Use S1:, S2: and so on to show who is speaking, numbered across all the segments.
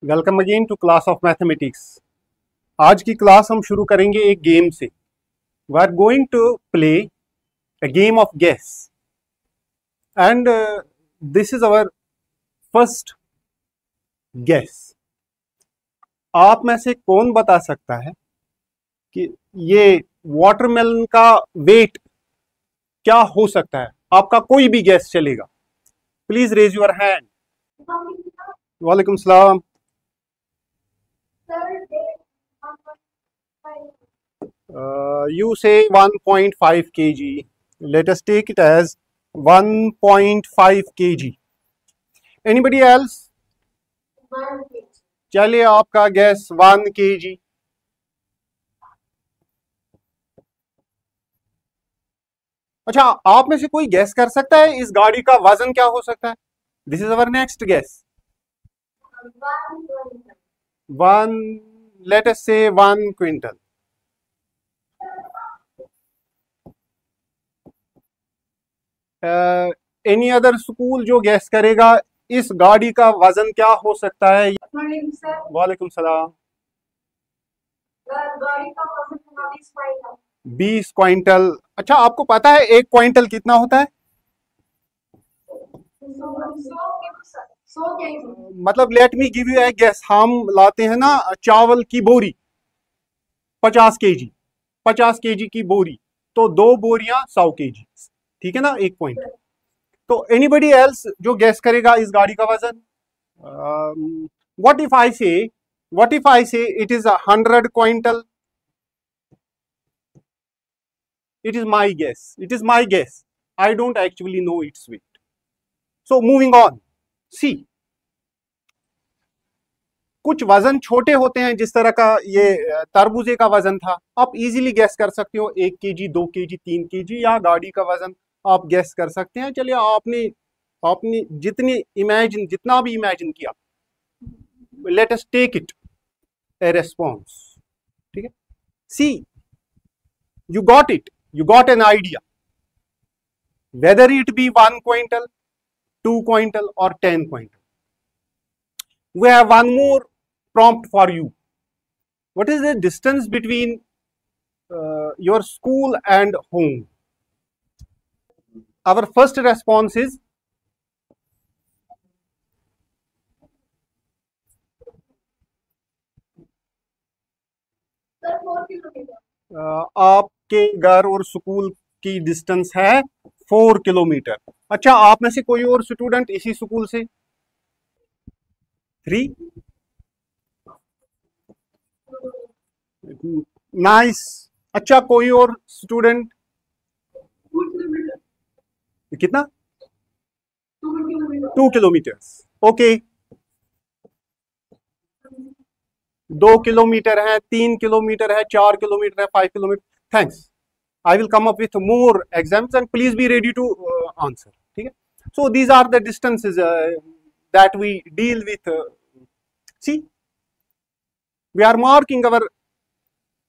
S1: Welcome again to class of mathematics. आज की class हम शुरू करेंगे एक गेम से। We are going to play a game of guess and this is our first guess. आप में से कौन बता सकता है कि ये वाटरमेलन का वेट क्या हो सकता है? आपका कोई भी गेस चलेगा। Please raise your hand. वालेकुम सलाम। You say 1.5 kg. Let us take it as 1.5 kg. Anybody else? चलिए आपका गैस 1 kg। अच्छा, आप में से कोई गैस कर सकता है इस गाड़ी का वजन क्या हो सकता है? This is our next gas. 1, let us say 1 quintal. Any other school जो गैस करेगा इस गाड़ी का वजन क्या हो सकता है? वालेकुम सलाम। गाड़ी का वजन 20 क्विंटल। अच्छा, आपको पता है 1 क्विंटल कितना होता है? मतलब let me give you a guess. हम लाते हैं ना चावल की बोरी 50 केजी, 50 केजी की बोरी, तो 2 बोरियां 100 केजी, ठीक है ना, 1 क्विंटल। तो एनीबडी एल्स जो गैस करेगा इस गाड़ी का वजन? व्हाट इफ आई से it is 100 quintal? It is my guess. It is my guess. I don't actually know its weight. So moving on. See, कुछ वजन छोटे होते हैं, जिस तरह का ये तरबूजे का वजन था। आप इजीली गैस कर सकते हो 1 केजी, 2 केजी, 3 केजी, या गाड़ी का वजन आप गैस कर सकते हैं। चलिए, आपने जितना भी इमेजिन किया, let us take it a response. ठीक है, see, you got it. You got an idea, whether it be 1 quintal, 2 quintal or 10 quintal. We have one more prompt for you. What is the distance between your school and home? Our first response is आपके घर और school की distance है 4 kilometre. अच्छा, आप में से कोई और स्टूडेंट इसी स्कूल से? 3? नाइस। अच्छा, कोई और स्टूडेंट? कितना? 2 किलोमीटर। ओके, 2 किलोमीटर है, 3 किलोमीटर है, 4 किलोमीटर है, 5 kilometre. Thanks, I will come up with more exams and please be ready to answer. ठीक है, so these are the distances that we deal with. See, we are marking our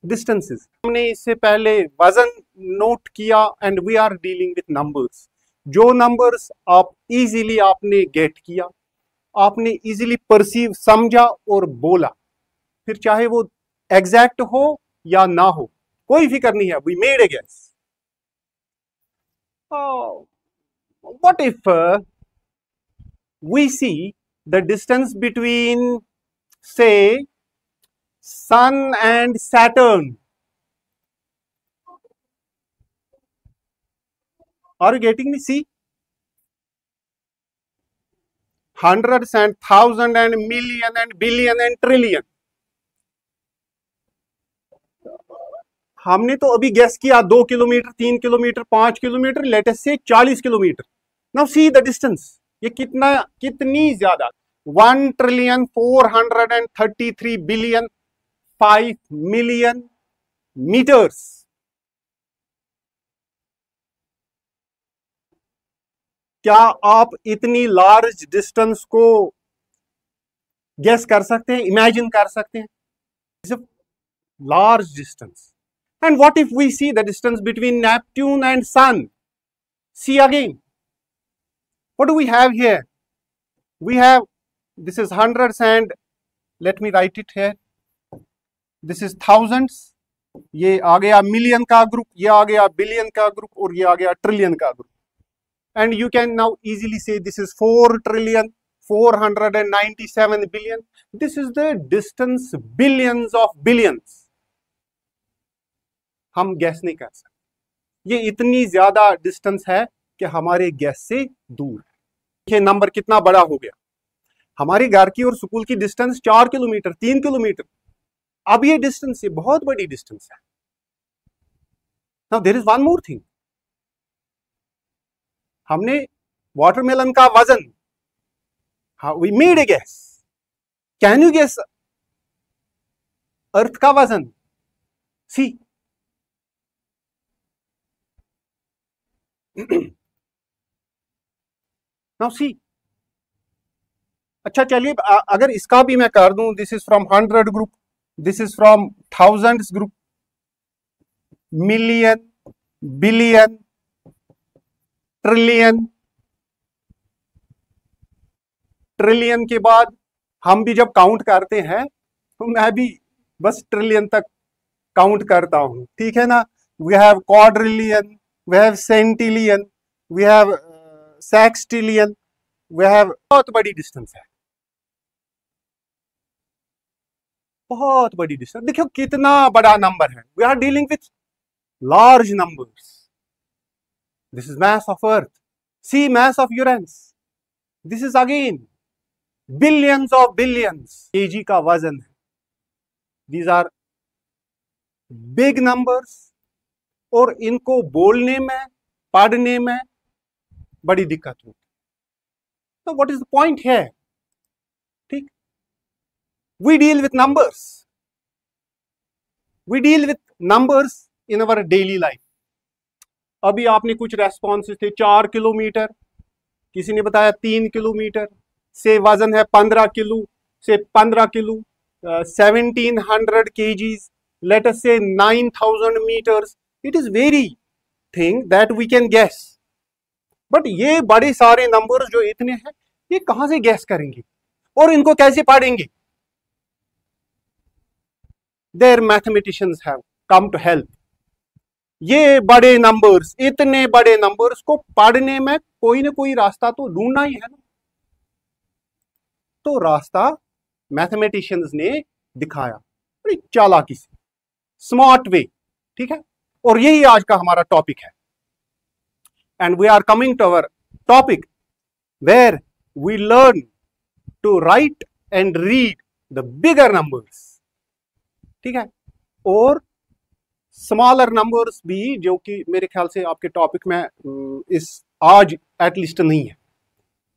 S1: distances. हमने इससे पहले वजन नोट किया and we are dealing with numbers. जो numbers आप इजीली आपने गेट किया, आपने इजीली परसीव, समझा और बोला, फिर चाहे वो एग्जैक्ट हो या ना हो, कोई फिक्र नहीं है। We made a guess. What if we see the distance between, say, sun and Saturn? Are you getting me? See, hundreds and thousand and million and billion and trillion. हमने तो अभी गेस किया 2 kilometre, 3 kilometre, 5 kilometre, let us से 40 kilometre. Now see the distance. ये कितनी ज्यादा? 1,433 billion 5 million metres. क्या आप इतनी लार्ज डिस्टेंस को गेस कर सकते हैं, इमेजिन कर सकते हैं? Large distance. And what if we see the distance between Neptune and Sun? See again. What do we have here? We have, this is hundreds and let me right it है, this is thousands, ये आ गया million का group, ये आ गया billion का group, और ये आ गया ट्रिलियन का group. And you can now easily say this is 4 trillion 497 billion. This is the distance billions of billions. हम गैस नहीं कर सकते, ये इतनी ज्यादा डिस्टेंस है कि हमारे गैस से दूर है. ये नंबर कितना बड़ा हो गया. हमारे घर की और स्कूल की डिस्टेंस 4 किलोमीटर 3 किलोमीटर. अब ये डिस्टेंस ये बहुत बड़ी डिस्टेंस है. Now there is one more thing. हमने वाटरमेलन का वजन, we made a guess. Can you guess earth का वजन? See now see. अच्छा चलिए, अगर इसका भी मैं कर दूं, this is from 100 group, this is from thousands group, million, billion, trillion. Trillion के बाद हम भी जब काउंट करते हैं तो मैं भी बस ट्रिलियन तक काउंट करता हूं, ठीक है ना. We have quadrillion, we have centillion, we have sextillion, we have. बहुत बड़ी डिस्टेंस है, बहुत बड़ी डिस्टेंस. देखो कितना बड़ा नंबर है. We are dealing with large numbers. This is mass of earth. See mass of Uranus. This is again billions of billions kg का वजन है. These are big numbers और इनको बोलने में, पढ़ने में बड़ी दिक्कत होती है. तो what is the point here? ठीक, we deal with numbers. We deal with numbers in our daily life. अभी आपने कुछ रेस्पॉन्सेस थे, 4 किलोमीटर, किसी ने बताया 3 किलोमीटर से वजन है 15 किलो, से 15 kilo 1700 kgs, let us say 9000 meters. It is very thing that we can guess. But ये बड़े सारे नंबर्स जो इतने हैं, ये कहां से गैस करेंगे और इनको कैसे पढ़ेंगे? Their mathematicians have come to help. ये बड़े नंबर्स, इतने बड़े नंबर्स को पढ़ने में कोई ना कोई रास्ता तो ढूंढना ही है ना. तो रास्ता मैथमेटिशियंस ने दिखाया बड़ी चालाकी से, स्मार्ट वे. ठीक है, और यही आज का हमारा टॉपिक है. And we are coming to our topic where we learn to write and read the bigger numbers. ठीक है, और स्मॉलर नंबर्स भी, जो कि मेरे ख्याल से आपके टॉपिक में इस आज एटलीस्ट नहीं है.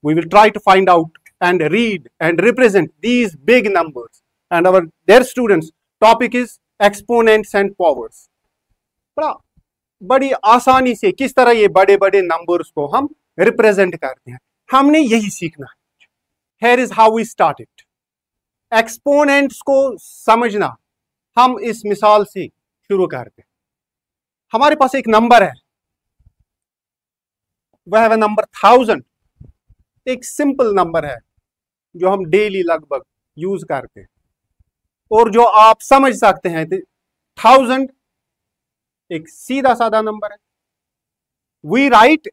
S1: We will try to find out and read and represent these big numbers, and our dear students topic is exponents and powers. बड़ी आसानी से किस तरह ये बड़े बड़े नंबर्स को हम रिप्रेजेंट करते हैं, हमने यही सीखना है. Here is how we start it. Exponents को समझना हम इस मिसाल से शुरू करते हैं. हमारे पास एक नंबर है, वह है नंबर 1000. एक सिंपल नंबर है जो हम डेली लगभग यूज करते हैं और जो आप समझ सकते हैं. 1000 एक सीधा साधा नंबर है. We write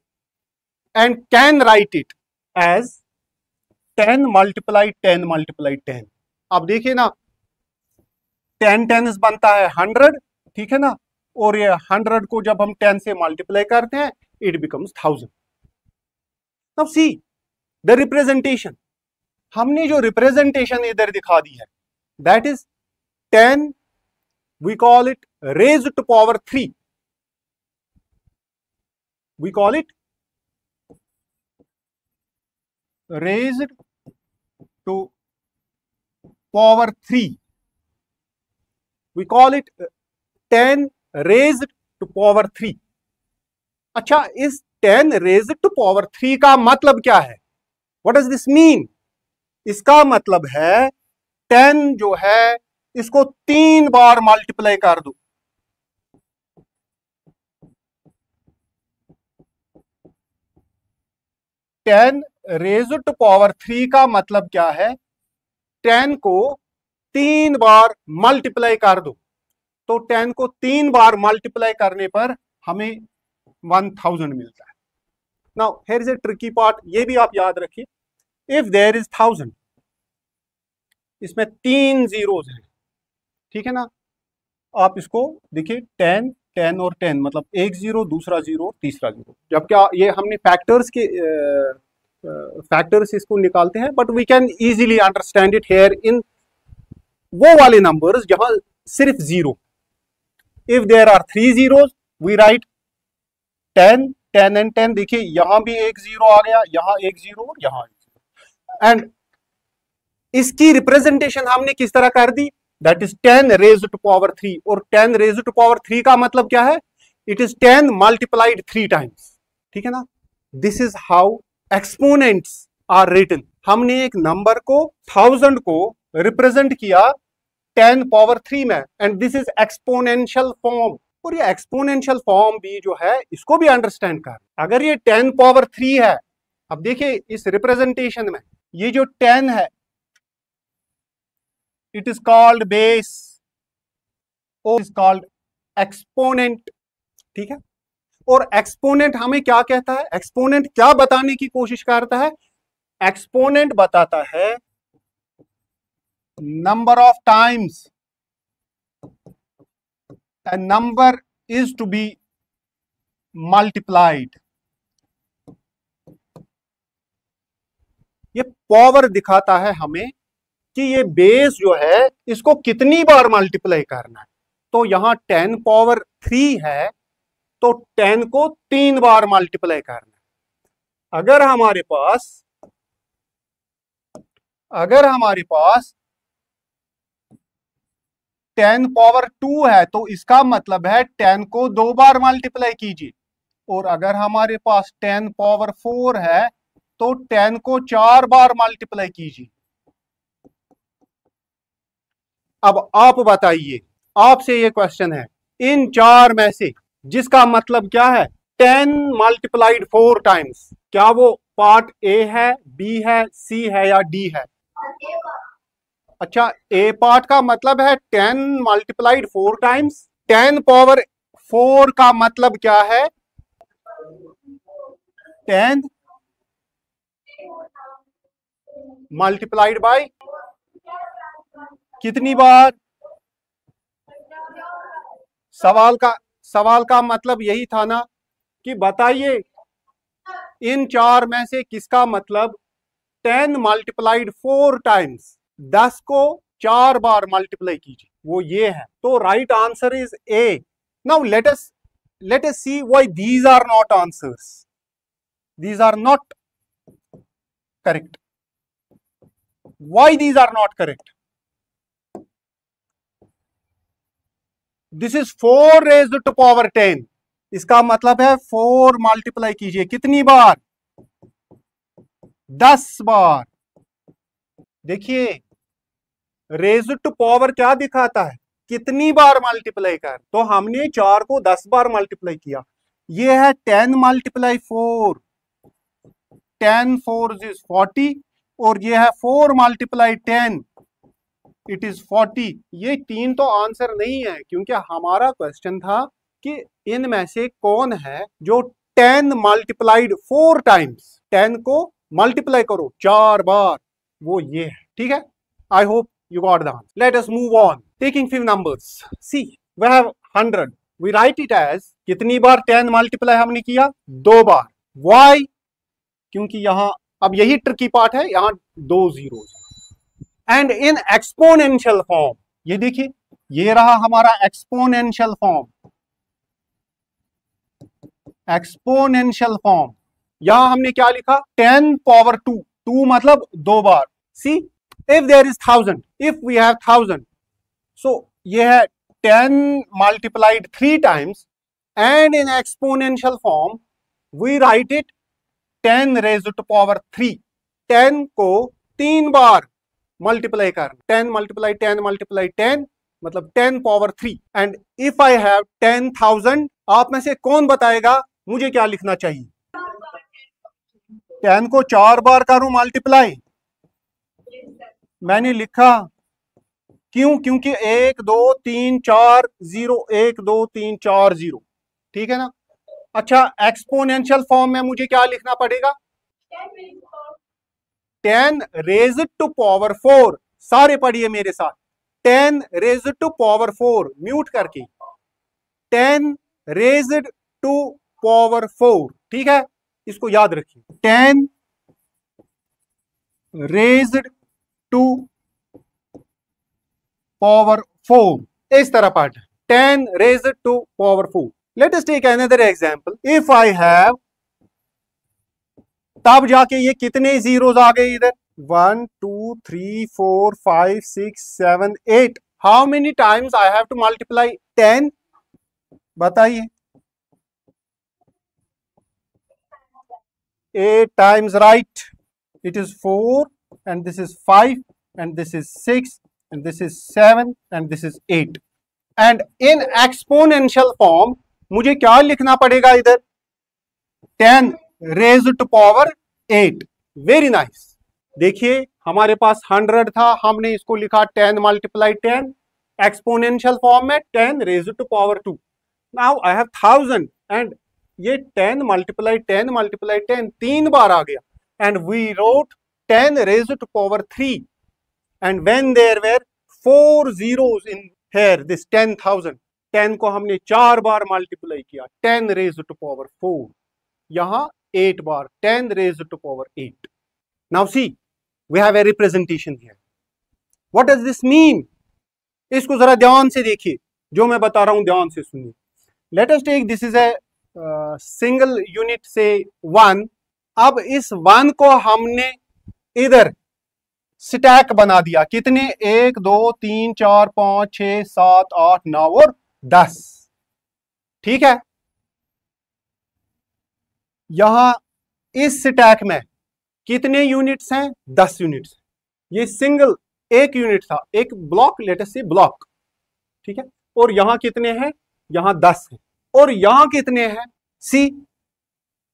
S1: and can write it as 10 multiply 10 multiply 10. अब देखिए ना, 10 10 बनता है 100, ठीक है ना, और ये 100 को जब हम 10 से मल्टीप्लाई करते हैं it becomes 1000. Now see the representation. हमने जो रिप्रेजेंटेशन इधर दिखा दी है, that is 10, we call it raised to power 3. We call it raised to power 3. We call it 10 raised to power 3. अच्छा, इस 10 रेज्ड टू पावर 3 का मतलब क्या है? What does this mean? इसका मतलब है 10 जो है इसको 3 बार मल्टीप्लाई कर दो. टेन रेज्ड टू पावर 3 का मतलब क्या है? 10 को 3 बार मल्टीप्लाई कर दो, तो 10 को 3 बार मल्टीप्लाई करने पर हमें 1000 मिलता है। Now here is a tricky part, ये भी आप याद रखिए। इफ देयर इज 1000, इसमें 3 जीरोज हैं, ठीक है ना। आप इसको देखिए 10 10 और 10, मतलब एक जीरो, दूसरा जीरो, तीसरा जीरो। जबकि ये हमने फैक्टर्स इसको निकालते हैं, but we can easily understand it here in वो वाले नंबर्स जहां सिर्फ zero. If there are 3 zeros we write 10 10 and 10। देखिए यहां भी एक जीरो आ गया, यहां एक जीरो और यहां एक जीरो, एंड इसकी रिप्रेजेंटेशन हमने किस तरह कर दी, that is 10 raised to power 3। और 10 रेज्ड टू पावर 3 का मतलब क्या है, इट इज 10 मल्टीप्लाइड 3 टाइम्स, ठीक है ना। This is how exponents are written. हमने एक नंबर को 1000 को रिप्रेजेंट किया 10 पावर 3 में, and this is exponential form. और ये एक्सपोनेंशियल फॉर्म भी जो है इसको भी अंडरस्टैंड कर, अगर ये 10 पावर 3 है, अब देखिए इस रिप्रेजेंटेशन में ये जो 10 है इट इज कॉल्ड बेस और इज कॉल्ड एक्सपोनेंट, ठीक है। और एक्सपोनेंट हमें क्या कहता है, एक्सपोनेंट क्या बताने की कोशिश करता है, एक्सपोनेंट बताता है number of times a number is to be multiplied। ये पावर दिखाता है हमें कि ये बेस जो है इसको कितनी बार मल्टीप्लाई करना है। तो यहां 10 पावर 3 है, तो 10 को 3 बार मल्टीप्लाई करना है। अगर हमारे पास 10 पावर 2 है, तो इसका मतलब है 10 को 2 बार मल्टीप्लाई कीजिए। और अगर हमारे पास 10 पावर 4 है, तो 10 को 4 बार मल्टीप्लाई कीजिए। अब आप बताइए, आपसे ये क्वेश्चन है, इन चार में से जिसका मतलब क्या है 10 मल्टीप्लाइड 4 टाइम्स, क्या वो पार्ट ए है, बी है, सी है या डी है? अच्छा, ए पार्ट का मतलब है 10 मल्टीप्लाइड 4 टाइम्स। 10 पावर 4 का मतलब क्या है, 10 मल्टीप्लाइड बाय कितनी बार? सवाल का मतलब यही था ना कि बताइए इन चार में से किसका मतलब 10 मल्टीप्लाइड 4 टाइम्स, 10 को 4 बार मल्टीप्लाई कीजिए, वो ये है। तो right answer is A. Now let us see why these are not answers, these are not correct. Why these are not correct? This is 4 raised to power 10, इसका मतलब है 4 मल्टीप्लाई कीजिए कितनी बार? 10 बार। देखिए रेज्ड टू पावर क्या दिखाता है, कितनी बार मल्टीप्लाई कर, तो हमने 4 को 10 बार मल्टीप्लाई किया। ये है 10 मल्टीप्लाई 4, 10 4 इज 40, और ये है 4 मल्टीप्लाई 10, इट इज 40। ये 3 तो आंसर नहीं है, क्योंकि हमारा क्वेश्चन था कि इनमें से कौन है जो 10 मल्टीप्लाइड 4 टाइम्स, 10 को मल्टीप्लाई करो 4 बार, वो ये है, ठीक है। I hope you got the answer. Let us move on. Taking few numbers. See, we have 100. We write it as कितनी बार 10 मल्टीप्लाई हमने किया? 2 बार। Why? क्योंकि यहां अब यही ट्रिकी पार्ट है, यहां 2 zeros. And in exponential form, ये देखिए ये रहा हमारा एक्सपोनेंशियल फॉर्म। एक्सपोनेंशियल फॉर्म यहां हमने क्या लिखा, 10 पावर 2, 2 मतलब 2 बार। सी, if there is 1000, if we have 1000, so ये है 10 multiplied 3 times, and in exponential form we write it 10 raised to power 3। 10 को 3 बार मल्टीप्लाई कर, 10 multiply 10 multiply 10 मतलब 10 power 3। And if I have 10,000, आप में से कौन बताएगा मुझे क्या लिखना चाहिए? 10 को 4 बार करूं मल्टीप्लाई, मैंने लिखा क्यों? क्योंकि 1 2 3 4 0, 1 2 3 4 0, ठीक है ना। अच्छा, एक्सपोनेंशियल फॉर्म में मुझे क्या लिखना पड़ेगा? 10 रेज्ड टू पावर 4, सारे पढ़िए मेरे साथ, 10 रेज्ड टू पावर 4, म्यूट करके, 10 रेज्ड टू पावर 4, ठीक है, इसको याद रखिए, 10 रेज्ड टू पावर 4, इस तरह पढ़, 10 raised to power 4। Let us take another example, if I have, तब जाके ये कितने जीरोस आ गए इधर, 1 2 3 4 5 6 7 8, how many times I have to multiply 10, बताइए। 8 times, right? It is 4 and this is 5 and this is 6 and this is 7 and this is 8. And in exponential form मुझे क्या लिखना पड़ेगा इधर, 10 raised to power 8. Very nice. देखिए हमारे पास 100 था, हमने इसको लिखा 10 multiply 10, एक्सपोनेंशियल फॉर्म में 10 raised to power 2. Now I have 1000 and ये 10 multiply 10 multiply 10 तीन बार आ गया, and we wrote 10 raised to power 3, and when there were 4 zeros in here, this 10,000, 10 को हमने 4 बार मल्टीप्लाई किया, 10 raised to power 4, यहाँ 8 बार, 10 raised to power 8. Now see, we have a representation here. What does this mean? इसको जरा ध्यान से देखिए, जो मैं बता रहा हूं ध्यान से सुनिए. Let us take, this is a single unit से 1. अब इस 1 को हमने इधर स्टैक बना दिया, कितने, 1 2 3 4 5 6 7 8 9 और 10, ठीक है। यहां इस स्टैक में कितने यूनिट्स हैं, 10 यूनिट्स। ये सिंगल एक यूनिट था, एक ब्लॉक, लेट अस से ब्लॉक, ठीक है। और यहां कितने हैं, यहां 10 है, और यहां कितने हैं, सी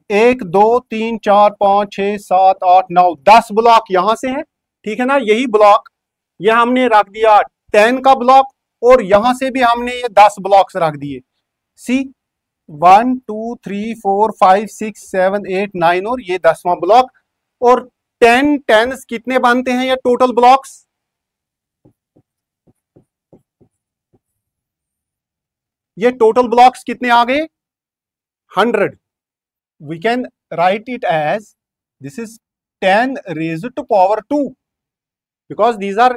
S1: 1 2 3 4 5 6 7 8 9 10 ब्लॉक यहां से हैं, ठीक है ना। यही ब्लॉक ये हमने रख दिया 10 का ब्लॉक, और यहां से भी हमने ये 10 ब्लॉक्स रख दिए, सी 1 2 3 4 5 6 7 8 9 और ये 10वां ब्लॉक। और 10 टेंस कितने बनते हैं ये टोटल ब्लॉक्स, ये टोटल ब्लॉक्स कितने आ गए, 100. We can write it as, this is 10 raised to power 2, because these are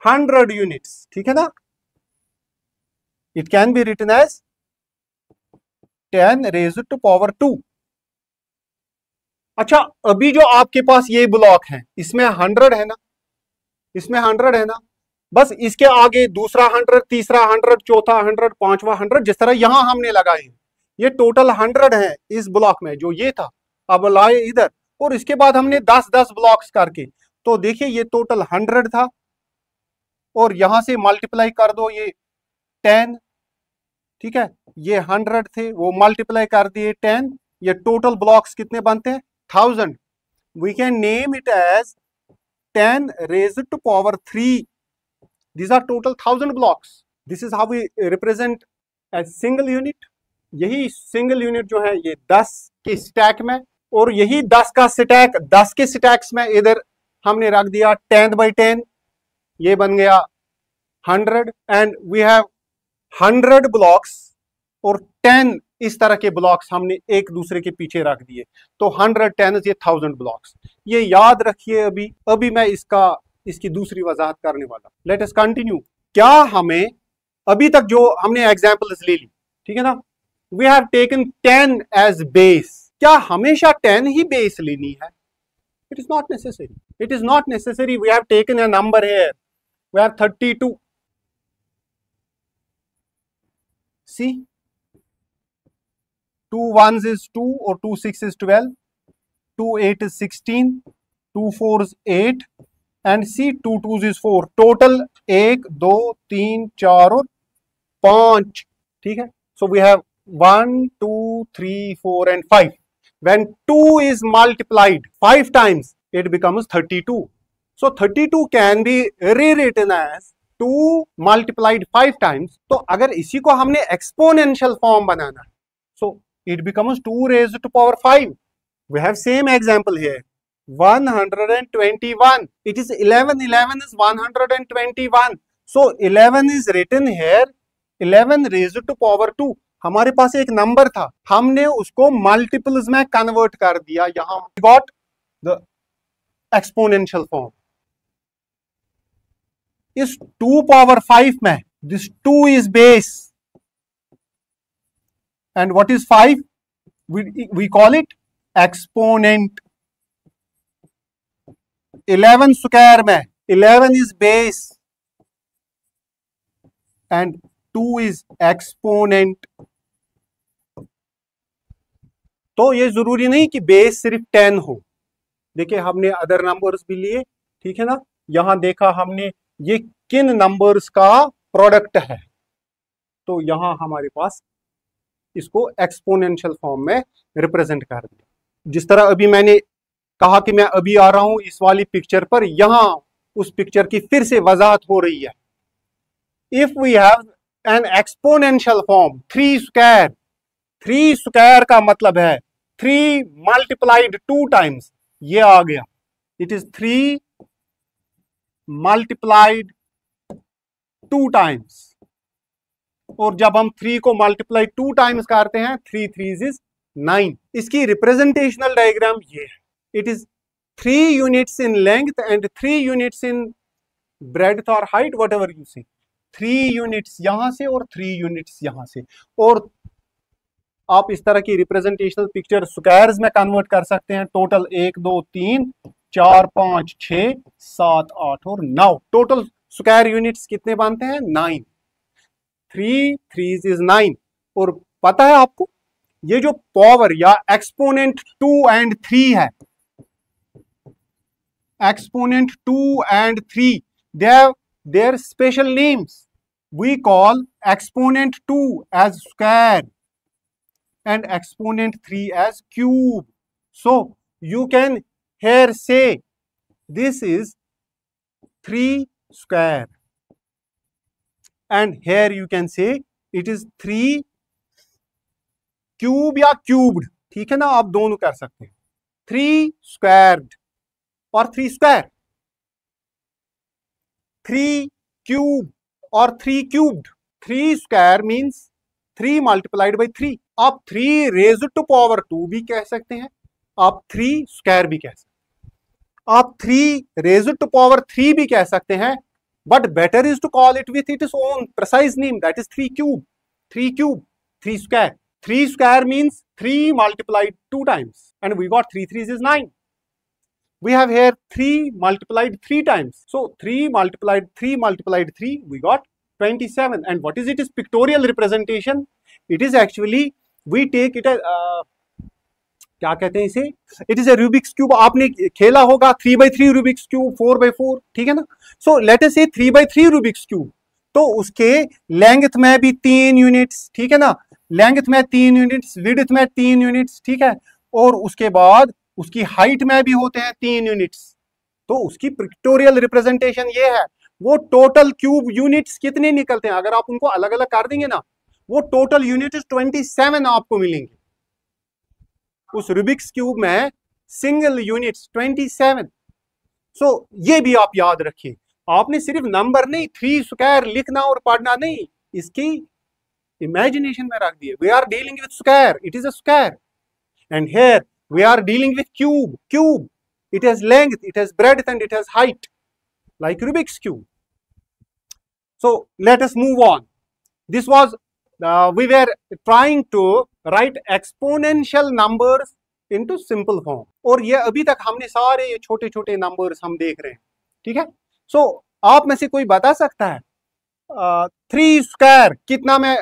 S1: 100 units, ठीक है ना। It can be written as 10 raised to power 2. अच्छा, अभी जो आपके पास ये ब्लॉक है, इसमें 100 है ना, इसमें 100 है ना, बस इसके आगे दूसरा 100, तीसरा 100, चौथा 100, पांचवा 100, जिस तरह यहां हमने लगाए हैं, ये टोटल 100 है इस ब्लॉक में, जो ये था अब लाए इधर, और इसके बाद हमने 10-10 ब्लॉक्स करके, तो देखिए ये टोटल 100 था, और यहां से मल्टीप्लाई कर दो ये 10, ठीक है, ये 100 थे, वो मल्टीप्लाई कर दिए 10, ये टोटल ब्लॉक्स कितने बनते हैं, 1000. We can name it as 10 raised to power 3. These are total 1000 blocks. This is how we represent as single unit. यही सिंगल यूनिट जो है ये 10 के स्टैक में, और यही 10 का स्टैक 10 के स्टैक्स में इधर हमने रख दिया 10 by 10, ये बन गया 100, एंड वी हैव 100 ब्लॉक्स, और 10 इस तरह के ब्लॉक्स हमने एक दूसरे के पीछे रख दिए, तो 100 10 ये 1000 ब्लॉक्स, ये याद रखिए। अभी मैं इसकी दूसरी वजाहत करने वाला। Let us continue. क्या हमें अभी तक जो हमने एग्जांपल्स ले ली, ठीक है ना, we have taken 10 as base, क्या हमेशा 10 ही बेस लेनी है, it is not necessary, it is not necessary. We have taken a number here, we have 32, see 2 1s is 2 और 2 6 is 12, 2 8 is 16, 2 4 is 8, and see 2 2s is 4, total 1 2 3 4 और 5, ठीक है। So we have 1 2 3 4 and 5. When 2 is multiplied 5 times, it becomes 32. So 32 can be rewritten as 2 multiplied 5 times, तो अगर इसी को हमने exponential form बनाना है, so it becomes 2 raised to power 5. We have same example here. 121. It is 11. 11 is 121. So 11 is written here. 11 raised to power 2. हमारे पास एक number था, हमने उसको मल्टीपल्स में कन्वर्ट कर दिया, यहां गॉट द एक्सपोनेंशियल फॉर्म. इस 2 पावर 5 में this 2 is base and what is 5? We call it exponent. 11 square में 11 is base and 2 is exponent. तो ये जरूरी नहीं कि बेस सिर्फ 10 हो. देखिए हमने अदर नंबर्स भी लिए, ठीक है ना. यहां देखा हमने ये किन नंबर्स का प्रोडक्ट है, तो यहां हमारे पास इसको एक्सपोनेंशियल फॉर्म में रिप्रेजेंट कर दिया. जिस तरह अभी मैंने कहा कि मैं अभी आ रहा हूं इस वाली पिक्चर पर, यहां उस पिक्चर की फिर से वजाहत हो रही है. If we have an exponential form 3 square, 3 square का मतलब है 3 मल्टीप्लाइड 2 टाइम्स, ये आ गया. It is 3 multiplied 2 times. और जब हम 3 को मल्टीप्लाई 2 टाइम्स करते हैं, 3 3 इज 9. इसकी रिप्रेजेंटेशनल डायग्राम ये है. It is 3 units in length and 3 units in breadth और हाइट, वट एवर यू से. 3 यूनिट्स यहां से और 3 यूनिट्स यहां से. और आप इस तरह की रिप्रेजेंटेशनल पिक्चर स्क्वायर्स में कन्वर्ट कर सकते हैं. टोटल 1 2 3 4 5 6 7 8 और 9. टोटल स्क्वायर यूनिट्स कितने बनते हैं? 9. 3 3 इज 9. और पता है आपको, ये जो पावर या एक्सपोनेंट 2 and 3 है, exponent 2 and 3, they have their special names. We call exponent 2 as square and exponent 3 as cube. So you can here say this is 3 square and here you can say it is 3 cube या cubed. ठीक है ना, आप दोनों कर सकते हैं. 3 squared और 3 square, 3 cube और 3 cubed. 3 square means 3 multiplied by 3. आप 3 raised to power 2 भी कह सकते हैं, आप 3 square भी कह सकते हैं, आप 3 raised to power 3 भी कह सकते हैं. But better is to call it with its own precise name, that is 3 cube. 3 cube, 3 square. 3 square means 3 multiplied 2 times, and we got 3 3s is 9. We have here 3 multiplied 3 times. So 3 multiplied 3 multiplied 3, we got 27. And what is it? Is pictorial representation. It is actually, we take it as क्या कहते हैं इसे, it is a Rubik's cube. आपने खेला होगा 3x3 Rubik's cube, 4x4, ठीक है ना. सो लेट अस से 3x3 रूबिक्स क्यूब, तो उसके लेंथ में भी 3 यूनिट्स, ठीक है ना, लेंथ में 3 यूनिट्स, विड्थ में 3 यूनिट्स, ठीक है, और उसके बाद उसकी हाइट में भी होते हैं 3 यूनिट्स. तो उसकी पिक्टोरियल रिप्रेजेंटेशन ये है. वो टोटल क्यूब यूनिट्स कितने निकलते हैं, अगर आप उनको अलग अलग कर देंगे ना, वो टोटल यूनिट्स 27 आपको मिलेंगे. उस रूबिक्स क्यूब में सिंगल यूनिट्स 27. सो ये भी आप याद रखिए. आपने सिर्फ नंबर नहीं, 3 स्क्वायर लिखना और पढ़ना नहीं, इसकी इमेजिनेशन में रख दिए. We are dealing with square, it is a square. And here we are dealing with cube. Cube, it has length, it has breadth and it has height, like Rubik's cube. So let us move on. This was we were trying to write exponential numbers into simple form. और ये अभी तक हमने सारे ये छोटे छोटे numbers हम देख रहे हैं, ठीक है. सो आप में से कोई बता सकता है 3 स्क्वायर कितना? मैं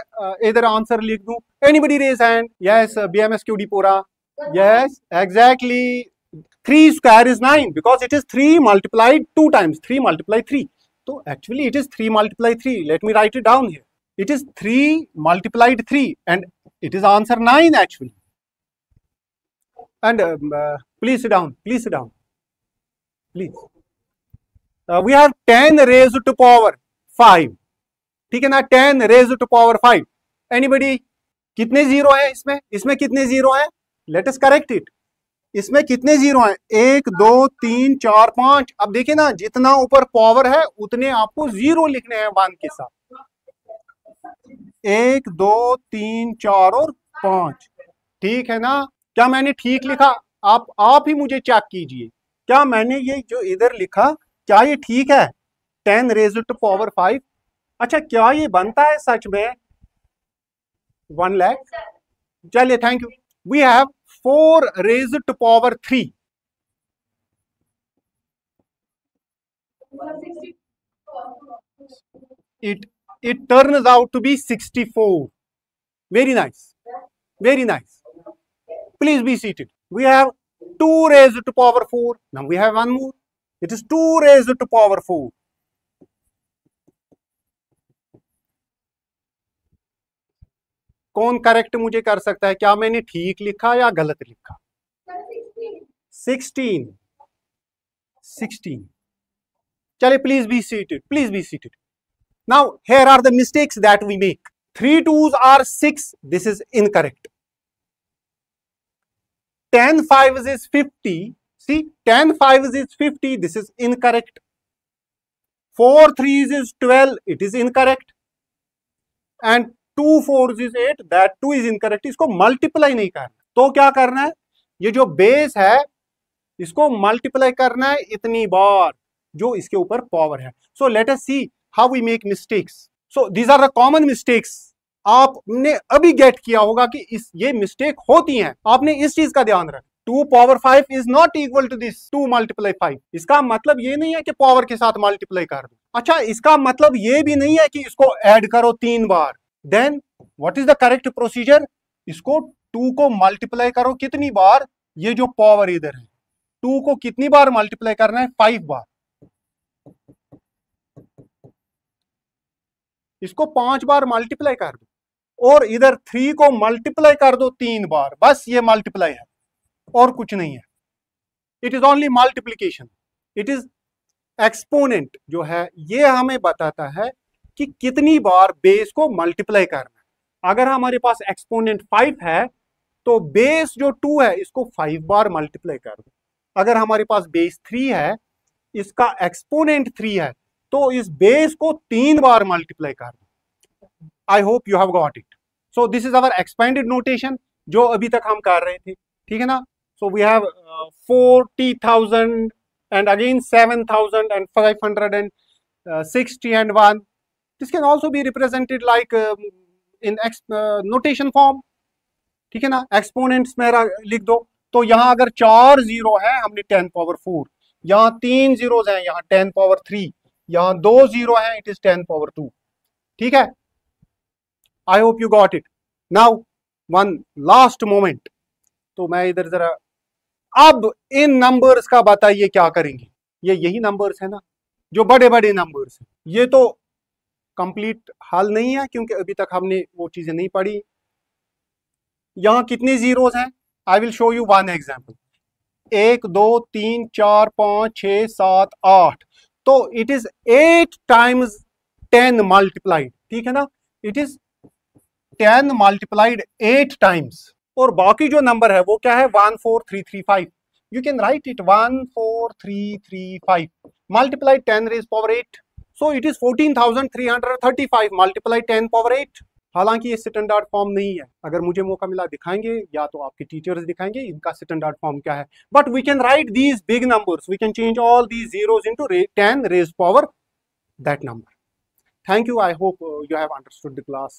S1: इधर आंसर लिख दूं. Anybody raise hand. Yes, BMS QD पूरा. Yes, exactly. 3 square is 9 because it is 3 multiplied 2 times. 3 multiplied 3. So actually it is 3 multiplied 3. Let me write it down here. It is 3 multiplied 3 and it is answer 9 actually. And please sit down. Please sit down. Please. We have 10 raised to power 5, ठीक है ना, 10 raise to power 5। Anybody, कितने zero है इसमें? इसमें कितने zero है? Let us correct it. इसमें कितने जीरो हैं? 1 2 3 4 5। अब देखिए ना, जितना ऊपर पावर है उतने आपको जीरो लिखने हैं 1 के साथ। 1 2 3 4 और 5, ठीक है ना? क्या मैंने ठीक लिखा? आप ही मुझे चेक कीजिए, क्या मैंने ये जो इधर लिखा क्या ये ठीक है? 10 रेज टू पावर 5। अच्छा, क्या ये बनता है सच में 1 लाख? चलिए, thank you. We have 4 raise to power 3। It turns out to be 64. Very nice. Very nice. Please be seated. We have 2 raised to power 4. Now we have one more. It is 2 raised to power 4. कौन correct मुझे कर सकता है? क्या मैंने ठीक लिखा या गलत लिखा? 16. चलिए, please be seated, please be seated. Now here are the mistakes that we make. 3 2s are 6. This is incorrect. 10 5s is 50. See, 10 5s is 50. This is incorrect. 4 3s is 12. It is incorrect. And 2 4s is 8. That too is incorrect. इसको multiply नहीं करना, तो क्या करना है? ये जो base है इसको मल्टीप्लाई करना है इतनी बार जो इसके ऊपर पावर है। So let us see how we make mistakes. So these are the common mistakes. आपने अभी गेट किया होगा कि ये मिस्टेक होती हैं। आपने इस चीज का ध्यान रखना। 2 power 5 is not equal to this 2 multiply 5। इसका मतलब ये नहीं है कि पावर के साथ मल्टीप्लाई कर दो। अच्छा, इसका मतलब ये भी नहीं है कि इसको ऐड करो 3 बार। Then what is the correct procedure? इसको 2 को मल्टीप्लाई करो कितनी बार? ये जो पावर इधर है, 2 को कितनी बार मल्टीप्लाई करना है? 5 बार। इसको 5 बार मल्टीप्लाई कर दो और इधर 3 को मल्टीप्लाई कर दो 3 बार। बस ये मल्टीप्लाई है और कुछ नहीं है। It is only multiplication. It is exponent जो है ये हमें बताता है कि कितनी बार बेस को मल्टीप्लाई करना है। अगर हमारे पास एक्सपोनेंट 5 है तो बेस जो 2 है इसको 5 बार मल्टीप्लाई कर दो। अगर हमारे पास बेस 3 है, इसका एक्सपोनेंट 3 है, तो इस बेस को 3 बार मल्टीप्लाई कर दो। I hope you have got it. So this is our expanded notation जो अभी तक हम कर रहे थे, ठीक है ना? So we have 40,000 and again 7,000 and 560 and 1. This can also be represented like in notation form, ठीक है ना? एक्सपोनेंट्स मेरा लिख दो। तो यहाँ अगर 4 जीरो है हमने 10 पावर 4, यहाँ 3 जीरोज हैं, यहाँ 10 पावर 3, यहाँ 2 जीरो है, इट इज 10 पावर 2, ठीक है? आई hope you got it. Now one last moment, तो मैं इधर जरा, अब इन नंबर्स का बताइए क्या करेंगे? ये यही नंबर्स है ना जो बड़े बड़े नंबर्स हैं। ये तो कंप्लीट हल नहीं है क्योंकि अभी तक हमने वो चीजें नहीं पढ़ी। यहाँ कितने जीरोज हैं? I will show you one example. 1 2 3 4 5 6 7 8, तो इट इज 8 टाइम्स 10 मल्टीप्लाइड, ठीक है ना? It is 10 multiplied 8 times. और बाकी जो नंबर है वो क्या है? 14335। You can write it 14335 multiplied 10 raise power 8, so it is 14,335 multiplied 10 power 8। हालांकि ये स्टैंडर्ड फॉर्म नहीं है, अगर मुझे मौका मिला दिखाएंगे या तो आपके टीचर्स दिखाएंगे इनका स्टैंडर्ड फॉर्म क्या है। But we can write these big numbers, we can change all these zeros into 10 raised power that number. Thank you. I hope you have understood the class.